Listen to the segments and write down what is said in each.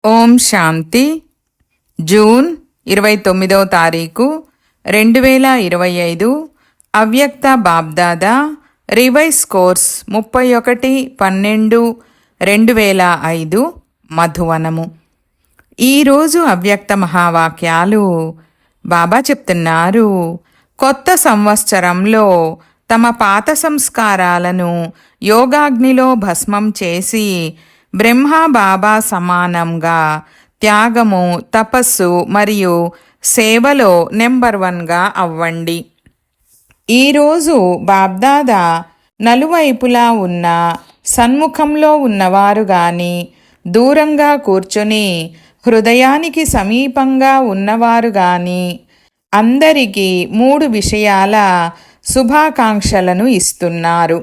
ఓం శాంతి. June 29వ తారీఖు 2025. అవ్యక్త BapDada revise course 31/12/2005 మధువనము. ఈరోజు అవ్యక్త మహావాక్యాలు బాబా చెప్తున్నారు. కొత్త సంవత్సరంలో తమ పాత సంస్కారాలను యోగాగ్నిలో భస్మం చేసి బ్రహ్మ బాబా సమానంగా త్యాగము, తపస్సు మరియు సేవలో నెంబర్ 1గా అవ్వండి. ఈరోజు బాబ్దాదా నలువైపులా ఉన్న సన్ముఖంలో ఉన్నవారు గాని, దూరంగా కూర్చొని హృదయానికి సమీపంగా ఉన్నవారు గాని అందరికీ 3 విషయాల శుభాకాంక్షలను ఇస్తున్నారు.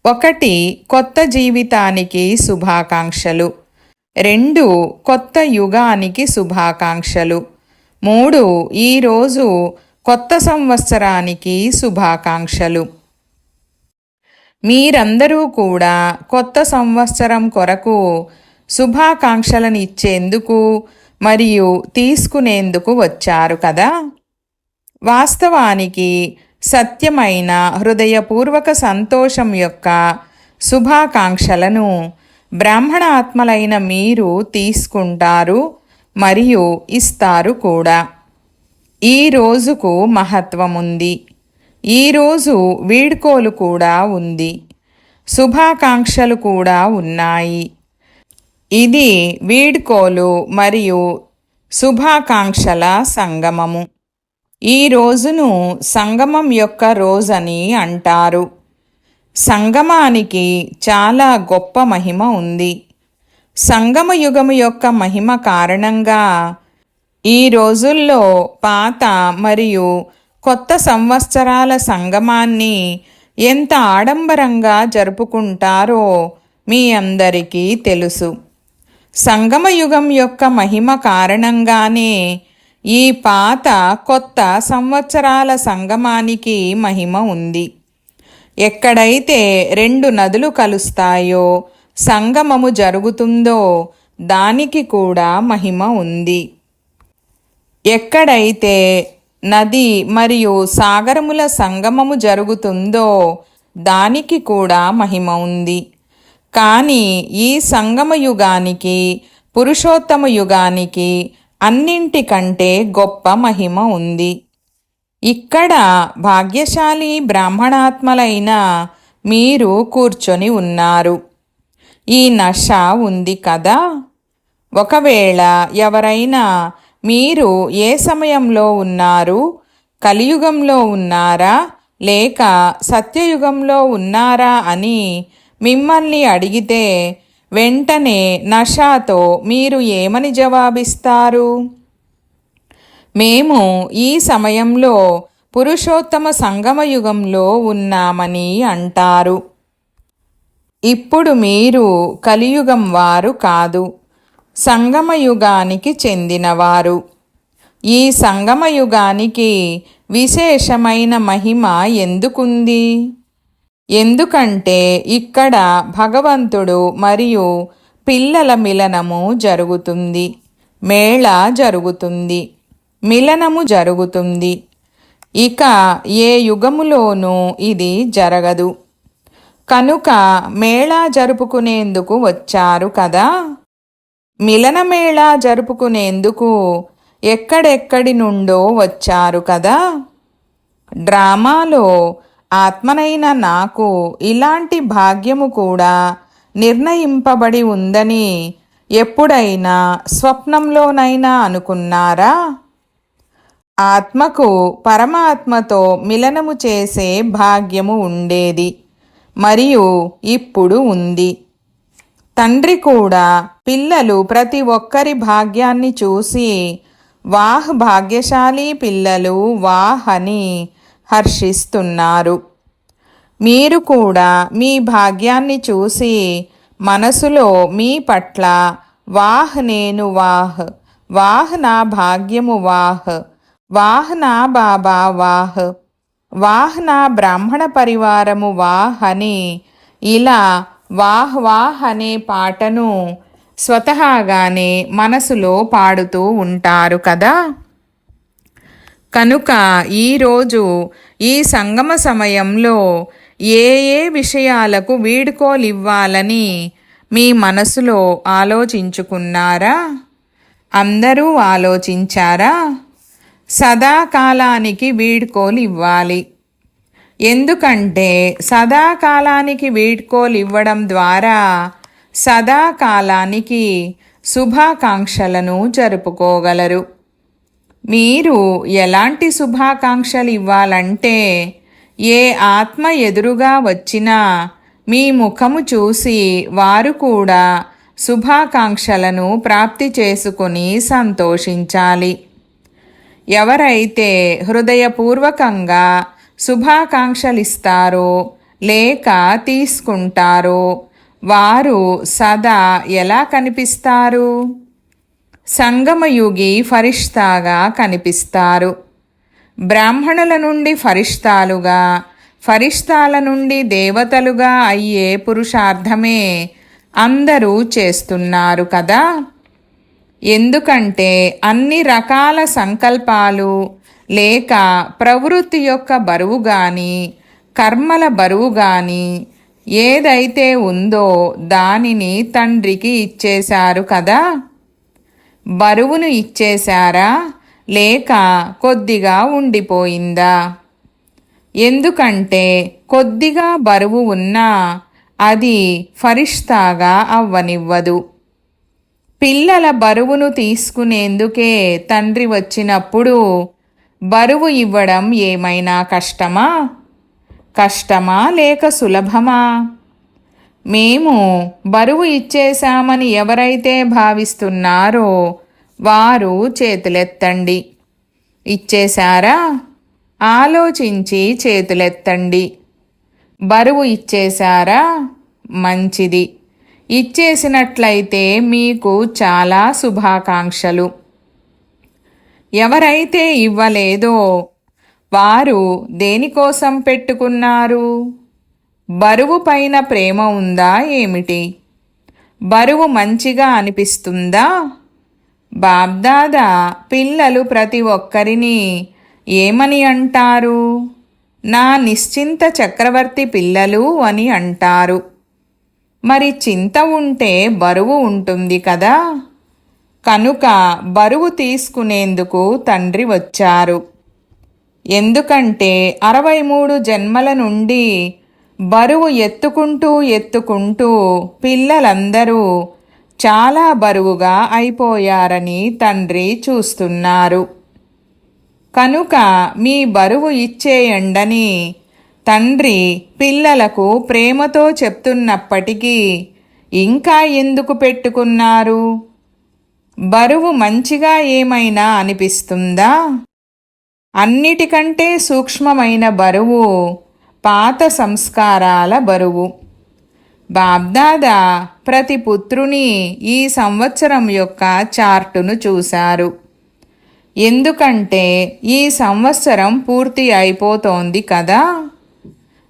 1. కొత్త జీవితానికి శుభాకాంక్షలు. 2. కొత్త యుగానికి శుభాకాంక్షలు. 3. ఈరోజు కొత్త సంవత్సరానికి శుభాకాంక్షలు. మీరందరూ కూడా కొత్త సంవత్సరం కొరకు శుభాకాంక్షలను ఇచ్చేందుకు మరియు తీసుకునేందుకు వచ్చారు కదా. వాస్తవానికి సత్యమైన హృదయపూర్వక సంతోషం యొక్క శుభాకాంక్షలను బ్రాహ్మణ ఆత్మలైన మీరు తీసుకుంటారు మరియు ఇస్తారు కూడా. ఈ రోజుకు మహత్వం ఉంది. ఈరోజు వీడ్కోలు కూడా ఉంది. శుభాకాంక్షలు కూడా ఉన్నాయి. ఇది వీడ్కోలు మరియు శుభాకాంక్షల సంగమము. ఈ రోజును సంగమం యొక్క రోజని అంటారు. సంగమానికి చాలా గొప్ప మహిమ ఉంది. సంగమ యుగము యొక్క మహిమ కారణంగా ఈ రోజుల్లో పాత మరియు కొత్త సంవత్సరాల సంగమాన్ని ఎంత ఆడంబరంగా జరుపుకుంటారో మీ అందరికీ తెలుసు. సంగమ యుగం యొక్క మహిమ కారణంగానే ఈ పాత కొత్త సంవత్సరాల సంగమానికి మహిమ ఉంది. ఎక్కడైతే 2 నదులు కలుస్తాయో సంగమము జరుగుతుందో దానికి కూడా మహిమ ఉంది. ఎక్కడైతే నది మరియు సాగరముల సంగమము జరుగుతుందో దానికి కూడా మహిమ ఉంది. కానీ ఈ సంగమ యుగానికి, పురుషోత్తమ యుగానికి అన్నింటికంటే గొప్ప మహిమ ఉంది. ఇక్కడ భాగ్యశాలి బ్రాహ్మణాత్మలైన మీరు కూర్చొని ఉన్నారు. ఈ నష ఉంది కదా. ఒకవేళ ఎవరైనా మీరు ఏ సమయంలో ఉన్నారు, కలియుగంలో ఉన్నారా లేక సత్యయుగంలో ఉన్నారా అని మిమ్మల్ని అడిగితే వెంటనే నషాతో మీరు ఏమని జవాబిస్తారు? మేము ఈ సమయంలో పురుషోత్తమ సంగమ యుగంలో ఉన్నామని అంటారు. ఇప్పుడు మీరు కలియుగం వారు కాదు, సంగమ యుగానికి చెందినవారు. ఈ సంగమ యుగానికి విశేషమైన మహిమ ఎందుకుంది? ఎందుకంటే ఇక్కడ భగవంతుడు మరియు పిల్లల మిలనము జరుగుతుంది, మేళా జరుగుతుంది, మిలనము జరుగుతుంది. ఇక ఏ యుగములోనూ ఇది జరగదు. కనుక మేళా జరుపుకునేందుకు వచ్చారు కదా. మిలన మేళా జరుపుకునేందుకు ఎక్కడెక్కడి నుండో వచ్చారు కదా. డ్రామాలో ఆత్మనైన నాకు ఇలాంటి భాగ్యము కూడా నిర్ణయింపబడి ఉందని ఎప్పుడైనా స్వప్నంలోనైనా అనుకున్నారా? ఆత్మకు పరమాత్మతో మిలనము చేసే భాగ్యము ఉండేది మరియు ఇప్పుడు ఉంది. తండ్రి కూడా పిల్లలు ప్రతి ఒక్కరి భాగ్యాన్ని చూసి వాహ్ భాగ్యశాలి పిల్లలు వాహ్ అని హర్షిస్తున్నారు. మీరు కూడా మీ భాగ్యాన్ని చూసి మనసులో మీ పట్ల వాహ్ నేను వాహ్, వాహ్ నా భాగ్యము వాహ్, వాహ్ నా బాబా వాహ్, వాహ్ నా బ్రాహ్మణ పరివారము వాహ్ అని ఇలా వాహ్ వాహ్ అనే పాటను స్వతహాగానే మనసులో పాడుతూ ఉంటారు కదా. కనుక ఈరోజు ఈ సంగమ సమయంలో ఏ ఏ విషయాలకు వీడ్కోలివ్వాలని మీ మనసులో ఆలోచించుకున్నారా? అందరూ ఆలోచించారా? సదాకాలానికి వీడ్కోలు ఇవ్వాలి. ఎందుకంటే సదాకాలానికి వీడ్కోలు ఇవ్వడం ద్వారా సదాకాలానికి శుభాకాంక్షలను జరుపుకోగలరు. మీరు ఎలాంటి శుభాకాంక్షలు ఇవ్వాలంటే, ఏ ఆత్మ ఎదురుగా వచ్చినా మీ ముఖము చూసి వారు కూడా శుభాకాంక్షలను ప్రాప్తి చేసుకుని సంతోషించాలి. ఎవరైతే హృదయపూర్వకంగా శుభాకాంక్షలిస్తారో లేక తీసుకుంటారో వారు సదా ఎలా కనిపిస్తారు? సంగమయుగి ఫరిష్తాగా కనిపిస్తారు. బ్రాహ్మణుల నుండి ఫరిష్తాలుగా, ఫరిష్తాల నుండి దేవతలుగా అయ్యే పురుషార్థమే అందరూ చేస్తున్నారు కదా. ఎందుకంటే అన్ని రకాల సంకల్పాలు లేక ప్రవృత్తి యొక్క బరువు కానీ, కర్మల బరువు కానీ ఏదైతే ఉందో దానిని తండ్రికి ఇచ్చేశారు కదా. బరువును ఇచ్చేశారా లేక కొద్దిగా ఉండిపోయిందా? ఎందుకంటే కొద్దిగా బరువు ఉన్నా అది ఫరిష్తాగా అవ్వనివ్వదు. పిల్లల బరువును తీసుకునేందుకే తండ్రి వచ్చినప్పుడు బరువు ఇవ్వడం ఏమైనా కష్టమా? కష్టమా లేక సులభమా? మేము బరువు ఇచ్చేశామని ఎవరైతే భావిస్తున్నారో వారు చేతులెత్తండి. ఇచ్చేశారా? ఆలోచించి చేతులెత్తండి. బరువు ఇచ్చేశారా? మంచిది. ఇచ్చేసినట్లయితే మీకు చాలా శుభాకాంక్షలు. ఎవరైతే ఇవ్వలేదో వారు దేనికోసం పెట్టుకున్నారు? బరువు పైన ప్రేమ ఉందా ఏమిటి? బరువు మంచిగా అనిపిస్తుందా? బాబ్దాదా పిల్లలు ప్రతి ఒక్కరిని ఏమని అంటారు? నా నిశ్చింత చక్రవర్తి పిల్లలు అని అంటారు. మరి చింత ఉంటే బరువు ఉంటుంది కదా. కనుక బరువు తీసుకునేందుకు తండ్రి వచ్చారు. ఎందుకంటే 63 జన్మల నుండి బరువు ఎత్తుకుంటూ పిల్లలందరూ చాలా బరువుగా అయిపోయారని తండ్రి చూస్తున్నారు. కనుక మీ బరువు ఇచ్చేయండని తండ్రి పిల్లలకు ప్రేమతో చెప్తున్నప్పటికీ ఇంకా ఎందుకు పెట్టుకున్నారు? బరువు మంచిగా ఏమైనా అనిపిస్తుందా? అన్నిటికంటే సూక్ష్మమైన బరువు పాత సంస్కారాల బరువు. బాబ్దాదా ప్రతి పుత్రుని ఈ సంవత్సరం యొక్క చార్టును చూశారు. ఎందుకంటే ఈ సంవత్సరం పూర్తి అయిపోతోంది కదా.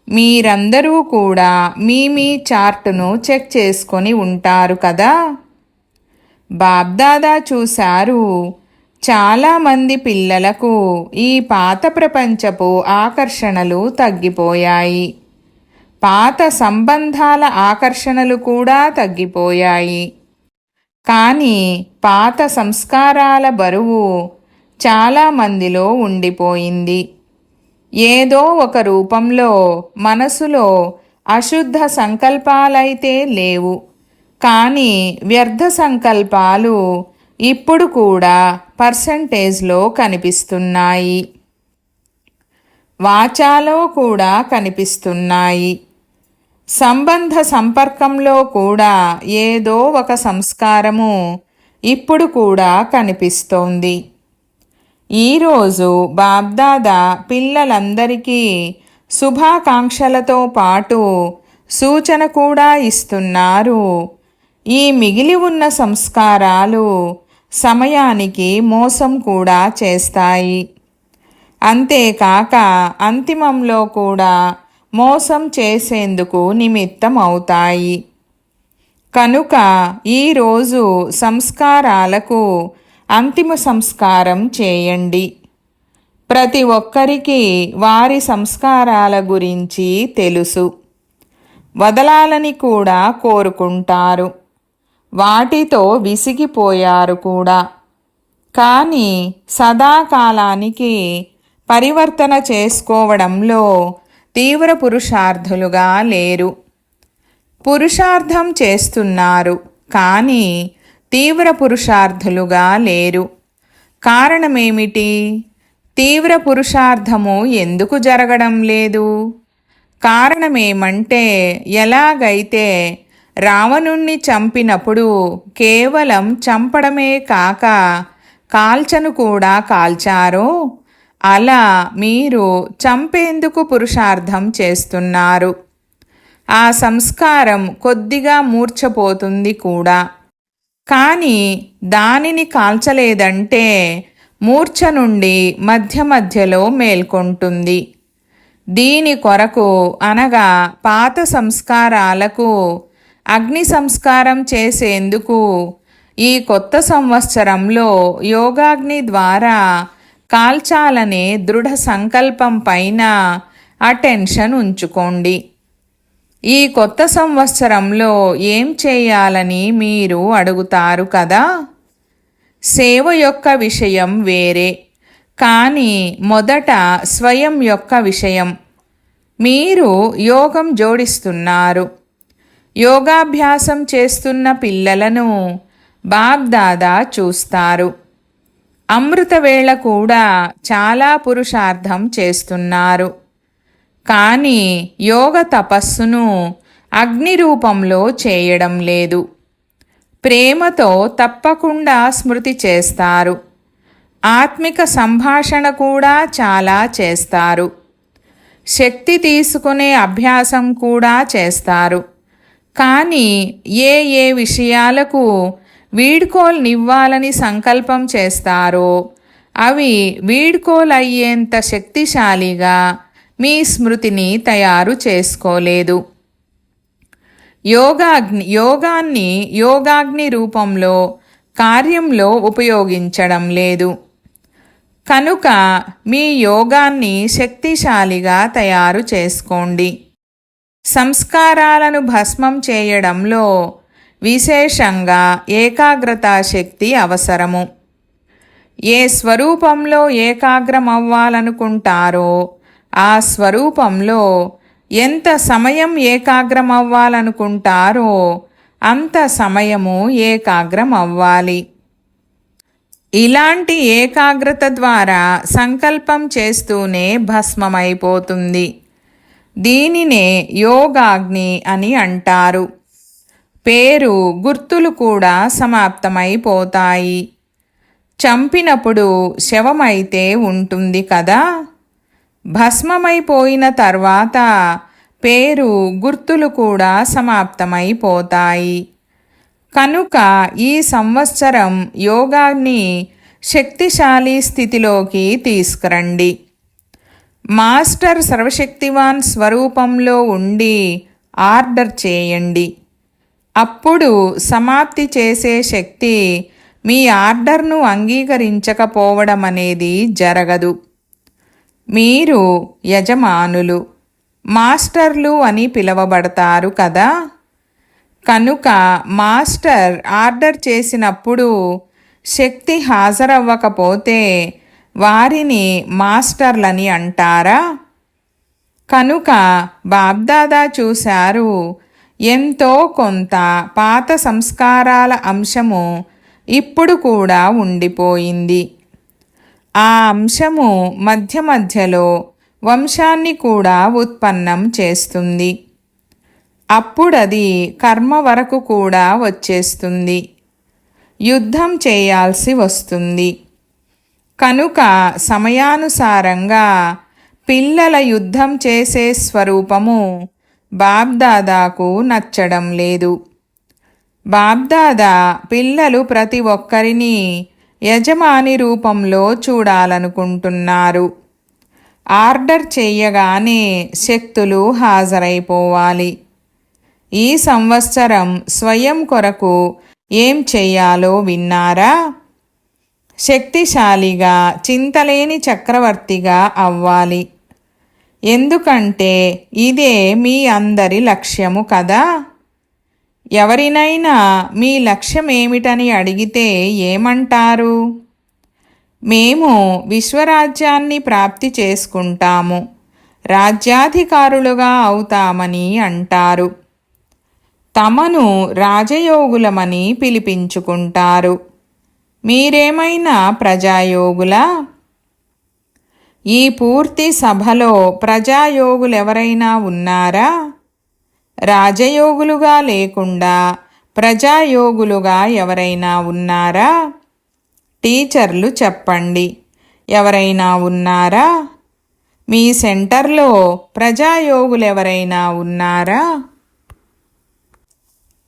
మీరందరూ కూడా మీ చార్టును చెక్ చేసుకొని ఉంటారు కదా. బాబ్దాదా చూశారు, చాలామంది పిల్లలకు ఈ పాత ప్రపంచపు ఆకర్షణలు తగ్గిపోయాయి. పాత సంబంధాల ఆకర్షణలు కూడా తగ్గిపోయాయి. కానీ పాత సంస్కారాల బరువు చాలామందిలో ఉండిపోయింది. ఏదో ఒక రూపంలో మనసులో అశుద్ధ సంకల్పాలైతే లేవు, కానీ వ్యర్థ సంకల్పాలు ఇప్పుడు కూడా పర్సంటేజ్లో కనిపిస్తున్నాయి. వాచాలో కూడా కనిపిస్తున్నాయి. సంబంధ సంపర్కంలో కూడా ఏదో ఒక సంస్కారము ఇప్పుడు కూడా కనిపిస్తోంది. ఈరోజు బాబ్దాదా పిల్లలందరికీ శుభాకాంక్షలతో పాటు సూచన కూడా ఇస్తున్నారు. ఈ మిగిలి ఉన్న సంస్కారాలు సమయానికి మోసం కూడా చేస్తాయి. అంతేకాక అంతిమంలో కూడా మోసం చేసేందుకు నిమిత్తం అవుతాయి. కనుక ఈరోజు సంస్కారాలకు అంతిమ సంస్కారం చేయండి. ప్రతి ఒక్కరికి వారి సంస్కారాల గురించి తెలుసు. వదలాలని కూడా కోరుకుంటారు. వాటితో విసిగిపోయారు కూడా. కానీ సదాకాలానికి పరివర్తన చేసుకోవడంలో తీవ్ర పురుషార్థులుగా లేరు. పురుషార్థం చేస్తున్నారు కానీ తీవ్ర పురుషార్థులుగా లేరు. కారణమేమిటి? తీవ్ర పురుషార్థము ఎందుకు జరగడం లేదు? కారణమేమంటే, ఎలాగైతే రావణుణ్ణి చంపినప్పుడు కేవలం చంపడమే కాక కాల్చను కూడా కాల్చారో, అలా మీరు చంపేందుకు పురుషార్థం చేస్తున్నారు. ఆ సంస్కారం కొద్దిగా మూర్ఛపోతుంది కూడా. కానీ దానిని కాల్చలేదంటే మూర్ఛ నుండి మధ్య మధ్యలో మేల్కొంటుంది. దీని కొరకు అనగా పాత సంస్కారాలకు అగ్ని సంస్కారం చేసేందుకు ఈ కొత్త సంవత్సరంలో యోగాగ్ని ద్వారా కాల్చాలనే దృఢ సంకల్పం పైన అటెన్షన్ ఉంచుకోండి. ఈ కొత్త సంవత్సరంలో ఏం చేయాలని మీరు అడుగుతారు కదా. సేవ యొక్క విషయం వేరే, కానీ మొదట స్వయం యొక్క విషయం. మీరు యోగం జోడిస్తున్నారు. యోగాభ్యాసం చేస్తున్న పిల్లలను బాబ్దాదా చూస్తారు. అమృతవేళ కూడా చాలా పురుషార్థం చేస్తున్నారు. కానీ యోగ తపస్సును అగ్ని రూపంలో చేయడం లేదు. ప్రేమతో తప్పకుండా స్మృతి చేస్తారు. ఆత్మిక సంభాషణ కూడా చాలా చేస్తారు. శక్తి తీసుకునే అభ్యాసం కూడా చేస్తారు. కానీ ఏ విషయాలకు వీడ్కోల్నివ్వాలని సంకల్పం చేస్తారో అవి వీడ్కోలయ్యేంత శక్తిశాలిగా మీ స్మృతిని తయారు చేసుకోలేదు. యోగాన్ని యోగాగ్ని రూపంలో కార్యంలో ఉపయోగించడం లేదు. కనుక మీ యోగాన్ని శక్తిశాలిగా తయారు చేసుకోండి. సంస్కారాలను భస్మం చేయడంలో విశేషంగా ఏకాగ్రతా శక్తి అవసరము. ఏ స్వరూపంలో ఏకాగ్రమవ్వాలనుకుంటారో ఆ స్వరూపంలో ఎంత సమయం ఏకాగ్రమవ్వాలనుకుంటారో అంత సమయము ఏకాగ్రమవ్వాలి. ఇలాంటి ఏకాగ్రత ద్వారా సంకల్పం చేస్తూనే భస్మమైపోతుంది. దీనినే యోగాగ్ని అని అంటారు. పేరు గుర్తులు కూడా సమాప్తమైపోతాయి. చంపినప్పుడు శవమైతే ఉంటుంది కదా. భస్మమైపోయిన తర్వాత పేరు గుర్తులు కూడా సమాప్తమైపోతాయి. కనుక ఈ సంవత్సరం యోగాన్ని శక్తిశాలి స్థితిలోకి తీసుకురండి. మాస్టర్ సర్వశక్తివాన్ స్వరూపంలో ఉండి ఆర్డర్ చేయండి. అప్పుడు సమాప్తి చేసే శక్తి మీ ఆర్డర్ను అంగీకరించకపోవడం అనేది జరగదు. మీరు యజమానులు, మాస్టర్లు అని పిలువబడతారు కదా. కనుక మాస్టర్ ఆర్డర్ చేసినప్పుడు శక్తి హాజరవ్వకపోతే వారిని మాస్టర్లని అంటారా? కనుక బాబ్దాదా చూశారు, ఎంతో కొంత పాత సంస్కారాల అంశము ఇప్పుడు కూడా ఉండిపోయింది. ఆ అంశము మధ్య మధ్యలో వంశాన్ని కూడా ఉత్పన్నం చేస్తుంది. అప్పుడది కర్మ వరకు కూడా వచ్చేస్తుంది. యుద్ధం చేయాల్సి వస్తుంది. కనుక సమయానుసారంగా పిల్లల యుద్ధం చేసే స్వరూపము బాబ్దాదాకు నచ్చడం లేదు. బాబ్దాదా పిల్లలు ప్రతి ఒక్కరిని యజమాని రూపంలో చూడాలనుకుంటున్నారు. ఆర్డర్ చేయగానే శక్తులు హాజరైపోవాలి. ఈ సంవత్సరం స్వయం కొరకు ఏం చెయ్యాలో విన్నారా? శక్తిశాలిగా, చింతలేని చక్రవర్తిగా అవ్వాలి. ఎందుకంటే ఇదే మీ అందరి లక్ష్యము కదా. ఎవరినైనా మీ లక్ష్యం ఏమిటని అడిగితే ఏమంటారు? మేము విశ్వరాజ్యాన్ని ప్రాప్తి చేసుకుంటాము, రాజ్యాధికారులుగా అవుతామని అంటారు. తమను రాజయోగులమని పిలిపించుకుంటారు. మీరేమైనా ప్రజాయోగులా? ఈ పూర్తి సభలో ప్రజాయోగులెవరైనా ఉన్నారా? రాజయోగులుగా లేకుండా ప్రజాయోగులుగా ఎవరైనా ఉన్నారా? టీచర్లు చెప్పండి, ఎవరైనా ఉన్నారా? మీ సెంటర్లో ప్రజాయోగులెవరైనా ఉన్నారా?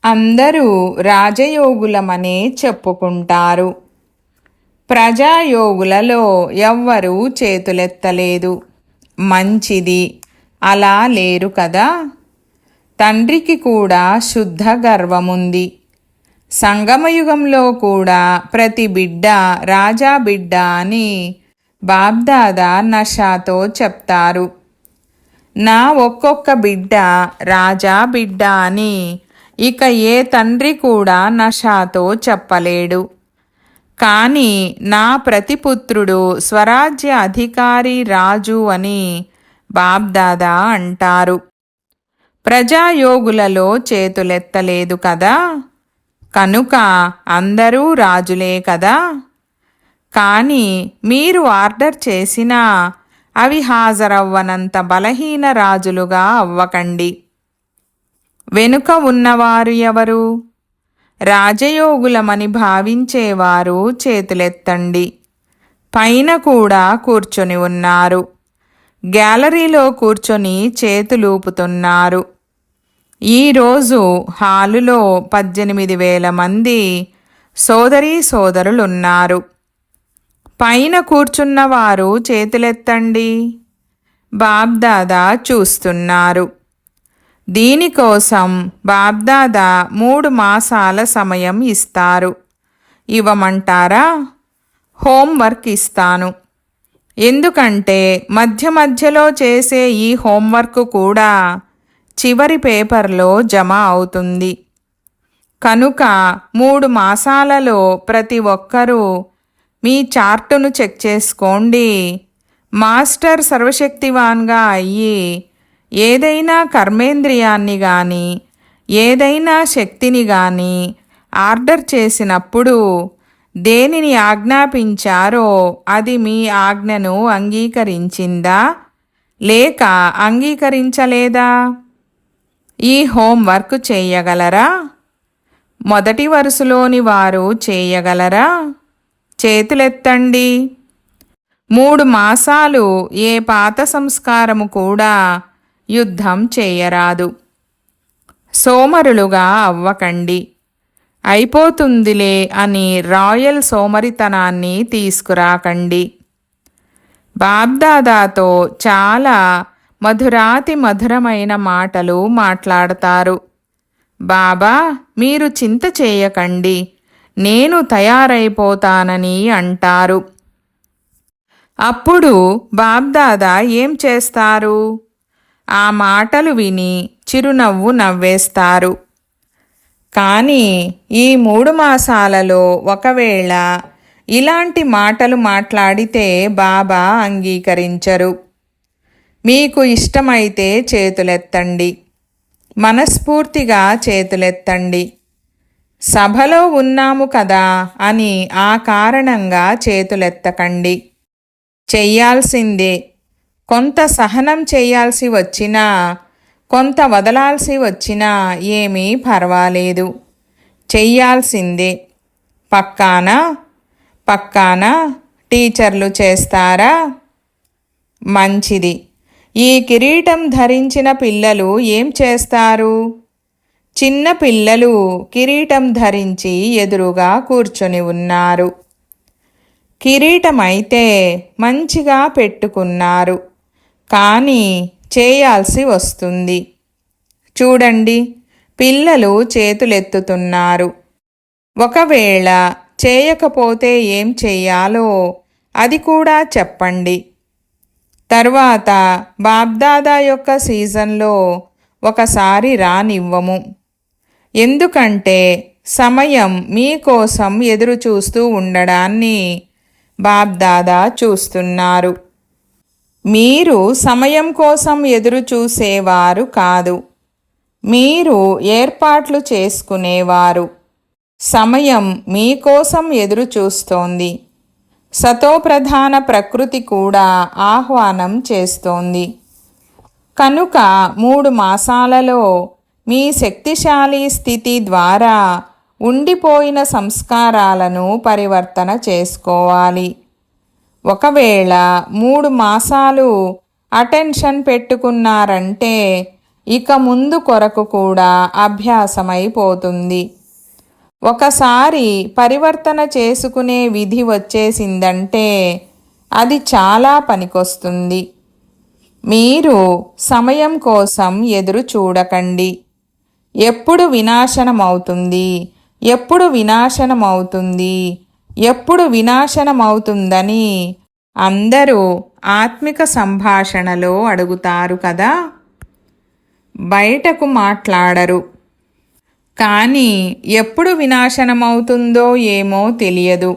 అందరూ రాజయోగులమనే చెప్పుకుంటారు. ప్రజాయోగులలో ఎవ్వరూ చేతులెత్తలేదు. మంచిది, అలా లేరు కదా. తండ్రికి కూడా శుద్ధ గర్వముంది. సంగమయుగంలో కూడా ప్రతి బిడ్డ రాజా బిడ్డ అని బాబ్దాదా నషాతో చెప్తారు. నా ఒక్కొక్క బిడ్డ రాజా బిడ్డ అని ఇక ఏ తండ్రి కూడా నషాతో చెప్పలేడు. కానీ నా ప్రతిపుత్రుడు స్వరాజ్య అధికారి రాజు అని బాబ్దాదా అంటారు. ప్రజాయోగులలో చేతులెత్తలేదు కదా, కనుక అందరూ రాజులే కదా. కానీ మీరు ఆర్డర్ చేసినా అవి హాజరవ్వనంత బలహీన రాజులుగా అవ్వకండి. వెనుక ఉన్నవారు ఎవరు? రాజయోగులమని భావించేవారు చేతులెత్తండి. పైన కూడా కూర్చొని ఉన్నారు. గ్యాలరీలో కూర్చొని చేతులూపుతున్నారు. ఈరోజు హాలులో 18,000 మంది సోదరీ సోదరులున్నారు. పైన కూర్చున్నవారు చేతులెత్తండి. బాబ్దాదా చూస్తున్నారు. దీనికోసం బాబ్దాదా 3 మాసాల సమయం ఇస్తారు. ఇవ్వమంటారా? హోంవర్క్ ఇస్తాను. ఎందుకంటే మధ్య మధ్యలో చేసే ఈ హోంవర్క్ కూడా చివరి పేపర్లో జమ అవుతుంది. కనుక 3 మాసాలలో ప్రతి ఒక్కరూ మీ చార్టును చెక్ చేసుకోండి. మాస్టర్ సర్వశక్తివాన్గా అయ్యి ఏదైనా కర్మేంద్రియాన్ని కానీ ఏదైనా శక్తిని కానీ ఆర్డర్ చేసినప్పుడు దేనిని ఆజ్ఞాపించారో అది మీ ఆజ్ఞను అంగీకరించిందా లేక అంగీకరించలేదా? ఈ హోంవర్క్ చేయగలరా? మొదటి వరుసలోని వారు చేయగలరా? చేతులెత్తండి. 3 మాసాలు ఏ పాత సంస్కారము కూడా యుద్ధం చేయరాదు. సోమరులుగా అవ్వకండి. అయిపోతుందిలే అని రాయల్ సోమరితనాన్ని తీసుకురాకండి. బాబ్దాదాతో చాలా మధురాతి మధురమైన మాటలు మాట్లాడతారు. బాబా, మీరు చింత చేయకండి, నేను తయారైపోతానని అంటారు. అప్పుడు బాబ్దాదా ఏం చేస్తారు? ఆ మాటలు విని చిరునవ్వు నవ్వేస్తారు. కానీ ఈ 3 మాసాలలో ఒకవేళ ఇలాంటి మాటలు మాట్లాడితే బాబా అంగీకరించరు. మీకు ఇష్టమైతే చేతులెత్తండి. మనస్ఫూర్తిగా చేతులెత్తండి. సభలో ఉన్నాము కదా అని ఆ కారణంగా చేతులెత్తకండి. చెయ్యాల్సిందే. కొంత సహనం చెయ్యాల్సి వచ్చినా కొంత వదలాల్సి వచ్చినా ఏమీ పర్వాలేదు. చెయ్యాల్సిందే. పక్కానా టీచర్లు చేస్తారా? మంచిది. ఈ కిరీటం ధరించిన పిల్లలు ఏం చేస్తారు? చిన్న పిల్లలు కిరీటం ధరించి ఎదురుగా కూర్చొని ఉన్నారు. కిరీటమైతే మంచిగా పెట్టుకున్నారు, కానీ చేయాల్సి వస్తుంది. చూడండి, పిల్లలు చేతులెత్తుతున్నారు. ఒకవేళ చేయకపోతే ఏం చెయ్యాలో అది కూడా చెప్పండి. తర్వాత బాబ్దాదా యొక్క సీజన్లో ఒకసారి రానివ్వము. ఎందుకంటే సమయం మీకోసం ఎదురు చూస్తూ ఉండడాన్ని బాబ్దాదా చూస్తున్నారు. మీరు సమయం కోసం ఎదురు చూసేవారు కాదు, మీరు ఏర్పాట్లు చేసుకునేవారు. సమయం మీకోసం ఎదురు చూస్తోంది. సతోప్రధాన ప్రకృతి కూడా ఆహ్వానం చేస్తోంది. కనుక 3 మాసాలలో మీ శక్తిశాలి స్థితి ద్వారా ఉండిపోయిన సంస్కారాలను పరివర్తన చేసుకోవాలి. ఒకవేళ 3 మాసాలు అటెన్షన్ పెట్టుకున్నారంటే ఇక ముందు కొరకు కూడా అభ్యాసమైపోతుంది. ఒకసారి పరివర్తన చేసుకునే విధి వచ్చేసిందంటే అది చాలా పనికొస్తుంది. మీరు సమయం కోసం ఎదురు చూడకండి. ఎప్పుడు వినాశనమవుతుంది, ఎప్పుడు వినాశనమవుతుంది, ఎప్పుడు వినాశనమవుతుందని అందరూ ఆత్మిక సంభాషణలో అడుగుతారు కదా. బయటకు మాట్లాడరు. కానీ ఎప్పుడు వినాశనమవుతుందో ఏమో తెలియదు.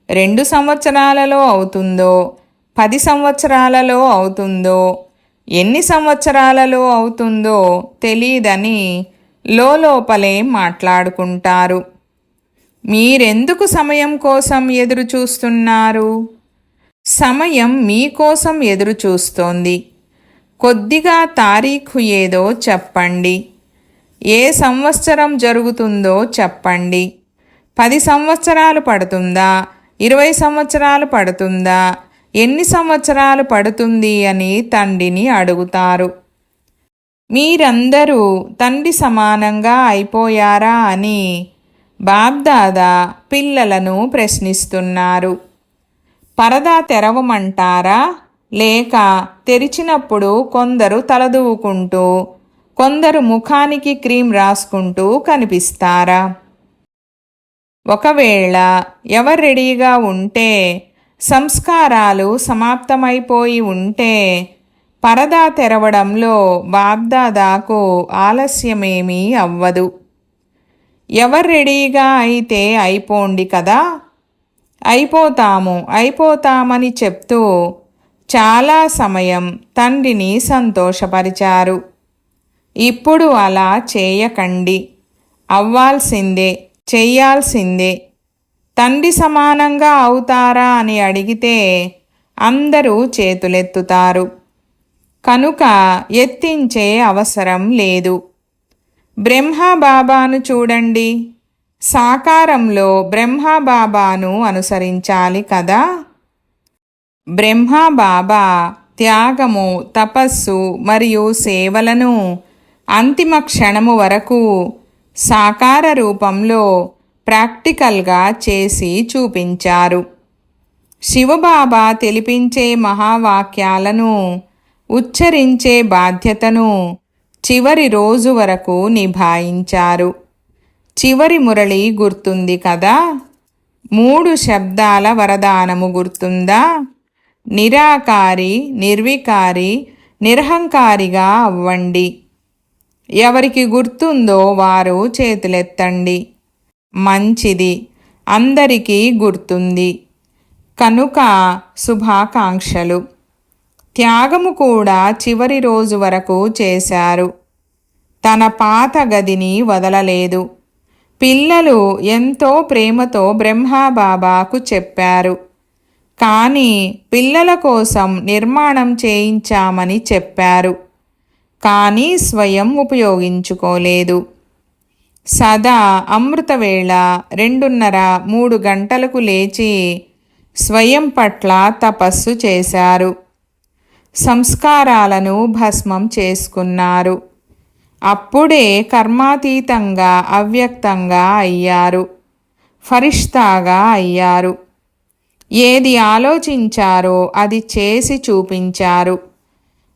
2 సంవత్సరాలలో అవుతుందో, 10 సంవత్సరాలలో అవుతుందో, ఎన్ని సంవత్సరాలలో అవుతుందో తెలియదని లోపలే మాట్లాడుకుంటారు. మీరెందుకు సమయం కోసం ఎదురు చూస్తున్నారు? సమయం మీకోసం ఎదురు చూస్తోంది. కొద్దిగా తారీఖు ఏదో చెప్పండి. ఏ సంవత్సరం జరుగుతుందో చెప్పండి. 10 సంవత్సరాలు పడుతుందా, 20 సంవత్సరాలు పడుతుందా, ఎన్ని సంవత్సరాలు పడుతుంది అని తండ్రిని అడుగుతారు. మీరందరూ తండ్రి సమానంగా అయిపోయారా అని బాబ్దాదా పిల్లలను ప్రశ్నిస్తున్నారు. పరదా తెరవమంటారా, లేక తెరిచినప్పుడు కొందరు తలదూవుకుంటూ, కొందరు ముఖానికి క్రీమ్ రాసుకుంటూ కనిపిస్తారా? ఒకవేళ ఎవరు రెడీగా ఉంటే, సంస్కారాలు సమాప్తమైపోయి ఉంటే పరదా తెరవడంలో బాబ్దాదాకు ఆలస్యమేమీ అవ్వదు. ఎవరు రెడీగా అయితే అయిపోండి కదా. అయిపోతామని చెప్తూ చాలా సమయం తండ్రిని సంతోషపరిచారు. ఇప్పుడు అలా చేయకండి. అవ్వాల్సిందే, చెయ్యాల్సిందే. తండ్రి సమానంగా అవుతారా అని అడిగితే అందరూ చేతులెత్తుతారు. కనుక ఎత్తించే అవసరం లేదు. బ్రహ్మబాబాను చూడండి. సాకారంలో బ్రహ్మబాబాను అనుసరించాలి కదా. బ్రహ్మబాబా త్యాగము, తపస్సు మరియు సేవలను అంతిమ క్షణము వరకు సాకార రూపంలో ప్రాక్టికల్గా చేసి చూపించారు. శివబాబా తెలిపించే మహావాక్యాలను ఉచ్చరించే బాధ్యతను చివరి రోజు వరకు నిభాయించారు. చివరి మురళి గుర్తుంది కదా. 3 శబ్దాల వరదానము గుర్తుందా? నిరాకారి, నిర్వికారి, నిరహంకారిగా అవ్వండి. ఎవరికి గుర్తుందో వారు చేతులెత్తండి. మంచిది, అందరికీ గుర్తుంది. కనుక శుభాకాంక్షలు. త్యాగము కూడా చివరి రోజు వరకు చేశారు. తన పాత గదిని వదలలేదు. పిల్లలు ఎంతో ప్రేమతో బ్రహ్మబాబాకు చెప్పారు. కానీ పిల్లల కోసం నిర్మాణం చేయించామని చెప్పారు. కానీ స్వయం ఉపయోగించుకోలేదు. సదా అమృతవేళ 2:30-3 గంటలకు లేచి స్వయం పట్ల తపస్సు చేశారు. సంస్కారాలను భస్మం చేసుకున్నారు. అప్పుడే కర్మాతీతంగా అవ్యక్తంగా అయ్యారు. ఫరిష్తాగా అయ్యారు. ఏది ఆలోచించారో అది చేసి చూపించారు.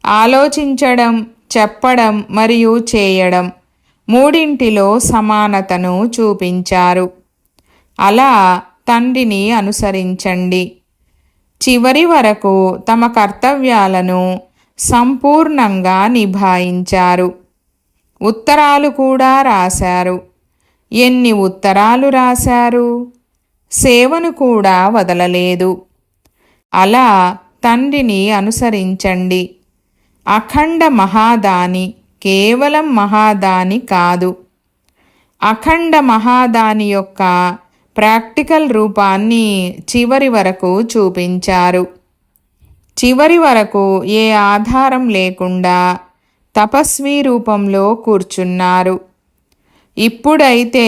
ఆలోచించడం, చెప్పడం మరియు చేయడం మూడింటిలో సమానతను చూపించారు. అలా తండ్రిని అనుసరించండి. చివరి వరకు తమ కర్తవ్యాలను సంపూర్ణంగా నిభాయించారు. ఉత్తరాలు కూడా రాశారు. ఎన్ని ఉత్తరాలు రాశారు! సేవను కూడా వదలలేదు. అలా తండ్రిని అనుసరించండి. అఖండ మహాదాని కేవలం మహాదాని కాదు. అఖండ మహాదాని యొక్క ప్రాక్టికల్ రూపాన్ని చివరి వరకు చూపించారు. చివరి వరకు ఏ ఆధారం లేకుండా తపస్వి రూపంలో కూర్చున్నారు. ఇప్పుడైతే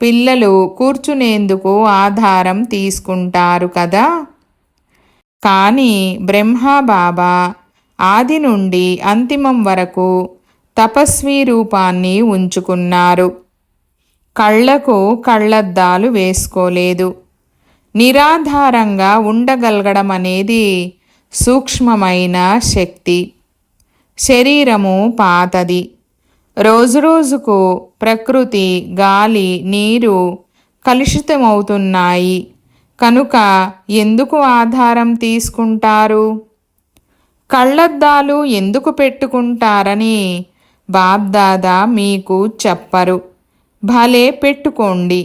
పిల్లలు కూర్చునేందుకు ఆధారం తీసుకుంటారు కదా. కానీ బ్రహ్మబాబా ఆది నుండి అంతిమం వరకు తపస్వి రూపాన్ని ఉంచుకున్నారు. కళ్ళకు కళ్ళద్దాలు వేసుకోలేదు. నిరాధారంగా ఉండగలగడం అనేది సూక్ష్మమైన శక్తి. శరీరము పాతది. రోజురోజుకు ప్రకృతి, గాలి, నీరు కలుషితమవుతున్నాయి. కనుక ఎందుకు ఆధారం తీసుకుంటారు? కళ్ళద్దాలు ఎందుకు పెట్టుకుంటారని బాబ్దాదా మీకు చెప్పరు. భలే పెట్టుకోండి,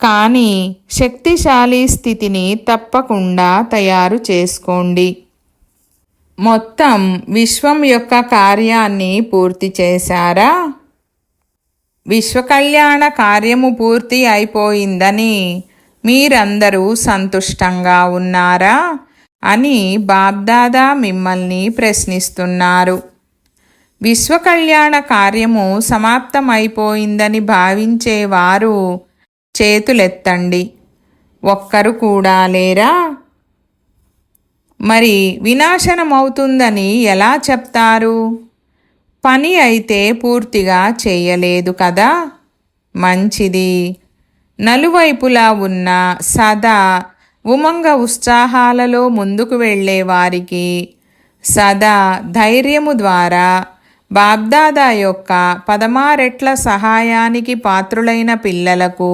కానీ శక్తిశాలి స్థితిని తప్పకుండా తయారు చేసుకోండి. మొత్తం విశ్వం యొక్క కార్యాన్ని పూర్తి చేశారా? విశ్వకళ్యాణ కార్యము పూర్తి అయిపోయిందని మీరందరూ సంతుష్టంగా ఉన్నారా అని బాబ్దాదా మిమ్మల్ని ప్రశ్నిస్తున్నారు. విశ్వకళ్యాణ కార్యము సమాప్తమైపోయిందని భావించేవారు చేతులెత్తండి. ఒక్కరు కూడా లేరా? మరి వినాశనమవుతుందని ఎలా చెప్తారు? పని అయితే పూర్తిగా చేయలేదు కదా. మంచిది. నలువైపులా ఉన్న సదా ఉమంగ ఉత్సాహాలలో ముందుకు వెళ్ళే వారికి సదా ధైర్యము ద్వారా బాబ్దాదా యొక్క 16 రెట్ల సహాయానికి పాత్రులైన పిల్లలకు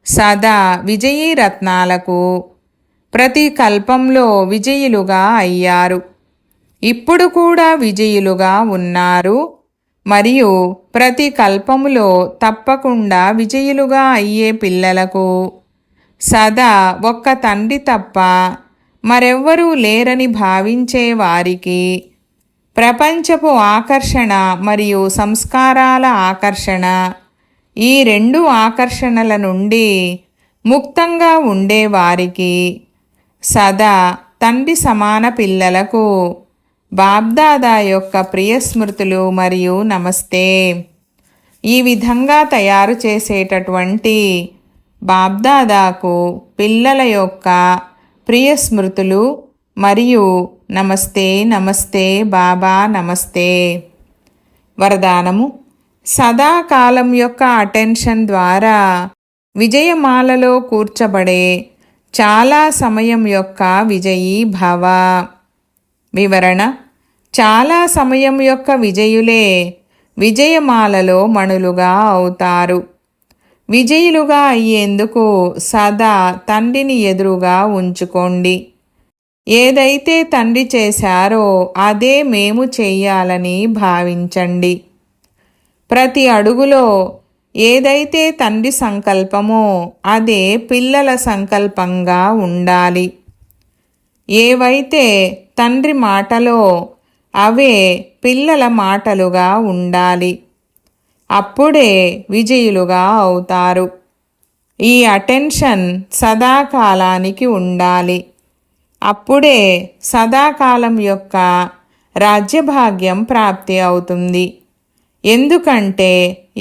సదా విజయీ రత్నాలకు ప్రతి కల్పంలో విజయులుగా అయ్యారు. ఇప్పుడు కూడా విజయులుగా ఉన్నారు మరియు ప్రతి కల్పములో తప్పకుండా విజయులుగా అయ్యే పిల్లలకు సదా ఒక్క తండ్రి తప్ప మరెవ్వరూ లేరని భావించే వారికి ప్రపంచపు ఆకర్షణ మరియు సంస్కారాల ఆకర్షణ, ఈ 2 ఆకర్షణల నుండి ముక్తంగా ఉండేవారికి సదా తండ్రి సమాన పిల్లలకు బాబ్దాదా యొక్క ప్రియ స్మృతులు మరియు నమస్తే. ఈ విధంగా తయారు చేసేటటువంటి బాబ్దాదాకు పిల్లల యొక్క ప్రియ స్మృతులు మరియు నమస్తే నమస్తే బాబా నమస్తే. వరదానము: సదాకాలం యొక్క అటెన్షన్ ద్వారా విజయమాలలో కూర్చబడే చాలా సమయం యొక్క విజయీ భవ. వివరణ: చాలా సమయం యొక్క విజయులే విజయమాలలో మణులుగా అవుతారు. విజయులుగా అయ్యేందుకు సదా తండ్రిని ఎదురుగా ఉంచుకోండి. ఏదైతే తండ్రి చేశారో అదే మేము చెయ్యాలని భావించండి. ప్రతి అడుగులో ఏదైతే తండ్రి సంకల్పమో అదే పిల్లల సంకల్పంగా ఉండాలి. ఏవైతే తండ్రి మాటలో అవే పిల్లల మాటలుగా ఉండాలి. అప్పుడే విజయులుగా అవుతారు. ఈ అటెన్షన్ సదాకాలానికి ఉండాలి. అప్పుడే సదాకాలం యొక్క రాజ్యభాగ్యం ప్రాప్తి అవుతుంది. ఎందుకంటే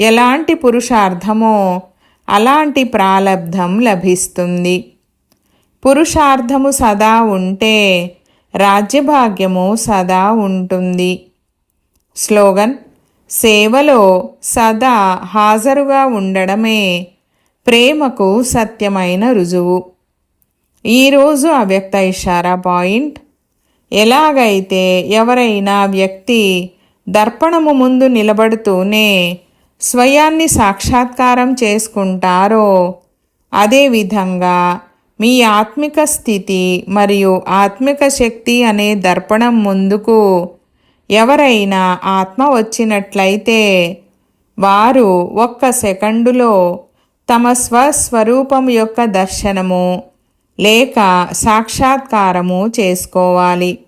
ఎలాంటి పురుషార్థమో అలాంటి ప్రాలబ్ధం లభిస్తుంది. పురుషార్థము సదా ఉంటే రాజ్యభాగ్యము సదా ఉంటుంది. స్లోగన్: సేవలో సదా హాజరుగా ఉండడమే ప్రేమకు సత్యమైన రుజువు. ఈరోజు అవ్యక్త ఇషారా పాయింట్: ఎలాగైతే ఎవరైనా వ్యక్తి దర్పణము ముందు నిలబడుతూనే స్వయాన్ని సాక్షాత్కారం చేసుకుంటారో అదేవిధంగా మీ ఆత్మిక స్థితి మరియు ఆత్మిక శక్తి అనే దర్పణం ముందుకు ఎవరైనా ఆత్మ వచ్చినట్లయితే వారు ఒక్క సెకండులో తమ స్వస్వరూపం యొక్క దర్శనము లేక సాక్షాత్కారము చేసుకోవాలి.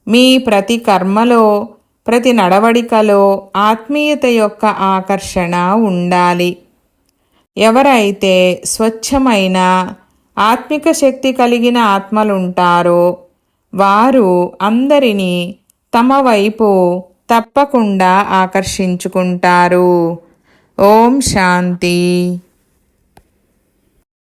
మీ ప్రతి కర్మలో, ప్రతి నడవడికలో ఆత్మీయత యొక్క ఆకర్షణ ఉండాలి. ఎవరైతే స్వచ్ఛమైన ఆత్మిక శక్తి కలిగిన ఆత్మలుంటారో వారు అందరినీ తమ వైపు తప్పకుండా ఆకర్షించుకుంటారు. ఓం శాంతి.